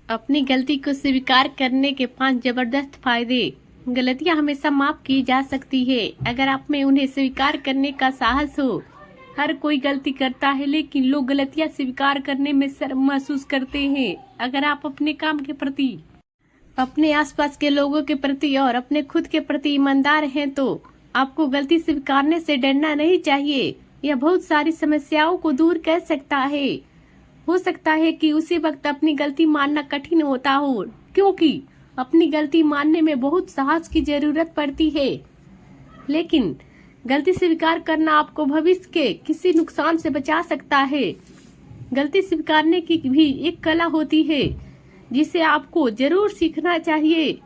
अपनी गलती को स्वीकार करने के 5 जबरदस्त फायदे। गलतियां हमेशा माफ की जा सकती है अगर आप में उन्हें स्वीकार करने का साहस हो। हर कोई गलती करता है, लेकिन लोग गलतियां स्वीकार करने में शर्म महसूस करते हैं। अगर आप अपने काम के प्रति, अपने आसपास के लोगों के प्रति और अपने खुद के प्रति ईमानदार हैं तो आपको गलती स्वीकारने से डरना नहीं चाहिए। यह बहुत सारी समस्याओं को दूर कर सकता है। हो सकता है कि उसी वक्त अपनी गलती मानना कठिन होता हो, क्योंकि अपनी गलती मानने में बहुत साहस की जरूरत पड़ती है। लेकिन गलती स्वीकार करना आपको भविष्य के किसी नुकसान से बचा सकता है। गलती स्वीकारने की भी एक कला होती है जिसे आपको जरूर सीखना चाहिए।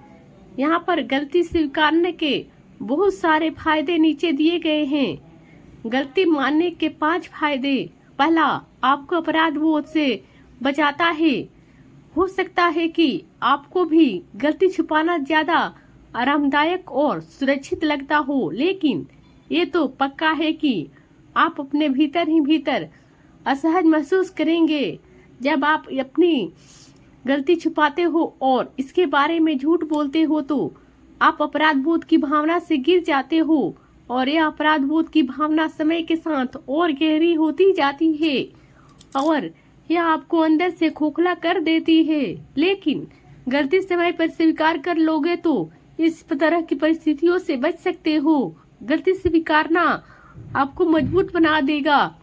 यहाँ पर गलती स्वीकारने के बहुत सारे फायदे नीचे दिए गए हैं। गलती मानने के 5 फायदे। पहला, आपको अपराध बोध से बचाता है। हो सकता है कि आपको भी गलती छुपाना ज्यादा आरामदायक और सुरक्षित लगता हो, लेकिन ये तो पक्का है कि आप अपने भीतर ही भीतर असहज महसूस करेंगे। जब आप अपनी गलती छुपाते हो और इसके बारे में झूठ बोलते हो तो आप अपराध बोध की भावना से गिर जाते हो, और यह अपराध बोध की भावना समय के साथ और गहरी होती जाती है और यह आपको अंदर से खोखला कर देती है। लेकिन गलती समय पर स्वीकार कर लोगे तो इस तरह की परिस्थितियों से बच सकते हो। गलती स्वीकारना आपको मजबूत बना देगा,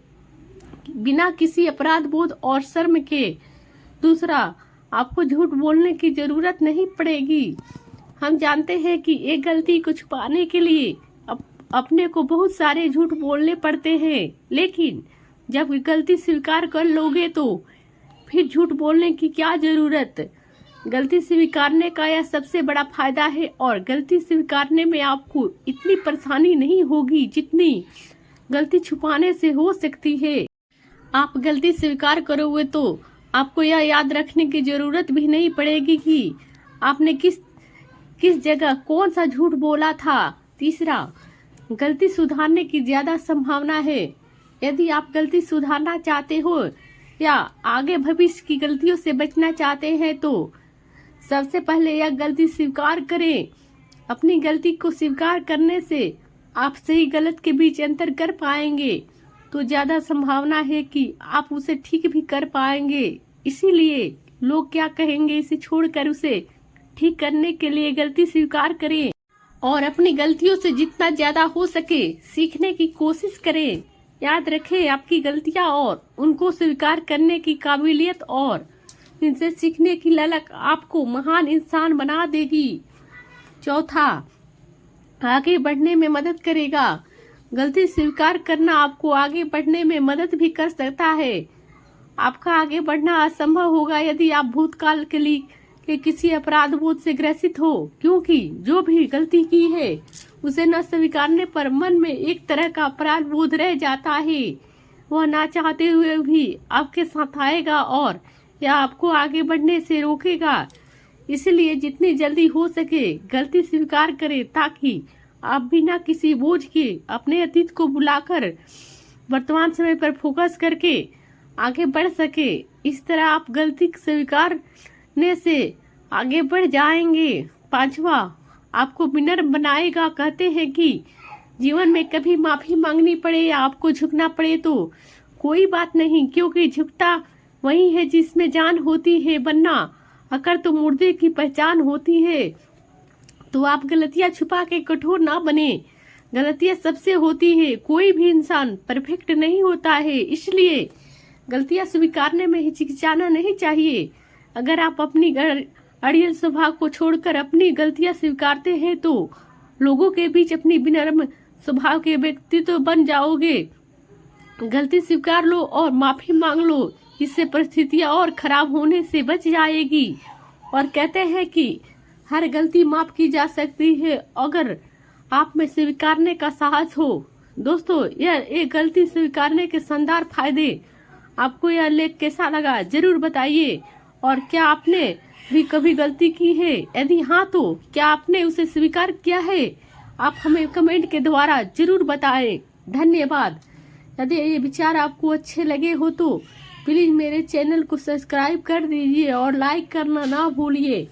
बिना किसी अपराध बोध और शर्म के। दूसरा, आपको झूठ बोलने की जरूरत नहीं पड़ेगी। हम जानते हैं कि एक गलती को छुपाने के लिए अपने को बहुत सारे झूठ बोलने पड़ते हैं, लेकिन जब गलती स्वीकार कर लोगे तो फिर झूठ बोलने की क्या जरूरत। गलती स्वीकारने का यह सबसे बड़ा फायदा है, और गलती स्वीकारने में आपको इतनी परेशानी नहीं होगी जितनी गलती छुपाने से हो सकती है। आप गलती स्वीकार करोगे तो आपको यह याद रखने की जरूरत भी नहीं पड़ेगी कि आपने किस जगह कौन सा झूठ बोला था। तीसरा, गलती सुधारने की ज्यादा संभावना है। यदि आप गलती सुधारना चाहते हो या आगे भविष्य की गलतियों से बचना चाहते हैं तो सबसे पहले यह गलती स्वीकार करें। अपनी गलती को स्वीकार करने से आप सही गलत के बीच अंतर कर पाएंगे, तो ज्यादा संभावना है कि आप उसे ठीक भी कर पाएंगे। इसीलिए लोग क्या कहेंगे इसे छोड़कर उसे ठीक करने के लिए गलती स्वीकार करें और अपनी गलतियों से जितना ज्यादा हो सके सीखने की कोशिश करें। याद रखें, आपकी गलतियां और उनको स्वीकार करने की काबिलियत और इनसे सीखने की ललक आपको महान इंसान बना देगी। चौथा, आगे बढ़ने में मदद करेगा। गलती स्वीकार करना आपको आगे बढ़ने में मदद भी कर सकता है। आपका आगे बढ़ना असंभव होगा यदि आप भूतकाल के लिए किसी अपराध बोध से ग्रसित हो, क्योंकि जो भी गलती की है उसे न स्वीकारने पर मन में एक तरह का अपराध बोध रह जाता है। वह ना चाहते हुए भी आपके साथ आएगा और यह आपको आगे बढ़ने से रोकेगा। इसलिए जितनी जल्दी हो सके गलती स्वीकार करें, ताकि आप बिना किसी बोझ के अपने अतीत को बुलाकर वर्तमान समय पर फोकस करके आगे बढ़ सके। इस तरह आप गलती स्वीकारने से आगे बढ़ जाएंगे। 5वां, आपको विनम्र बनाएगा। कहते हैं कि जीवन में कभी माफी मांगनी पड़े या आपको झुकना पड़े तो कोई बात नहीं, क्योंकि झुकता वही है जिसमें जान होती है, वरना अकर तो मुर्दे की पहचान होती है। तो आप गलतियां छुपा के कठोर ना बने। गलतियां सबसे होती है, कोई भी इंसान परफेक्ट नहीं होता है, इसलिए गलतियां स्वीकारने में हिचकिचाना नहीं चाहिए। अगर आप अपनी अड़ियल स्वभाव को छोड़कर अपनी गलतियां स्वीकारते हैं तो लोगों के बीच अपनी विनम्र स्वभाव के व्यक्तित्व बन जाओगे। गलती स्वीकार लो और माफी मांग लो, इससे परिस्थितियां और खराब होने से बच जाएगी। और कहते हैं कि हर गलती माफ की जा सकती है अगर आप में स्वीकारने का साहस हो। दोस्तों, यह एक गलती स्वीकारने के शानदार फायदे। आपको यह लेख कैसा लगा जरूर बताइए, और क्या आपने भी कभी गलती की है? यदि हाँ तो क्या आपने उसे स्वीकार किया है? आप हमें कमेंट के द्वारा जरूर बताएं। धन्यवाद। यदि ये विचार आपको अच्छे लगे हो तो प्लीज मेरे चैनल को सब्सक्राइब कर दीजिए और लाइक करना ना भूलिए।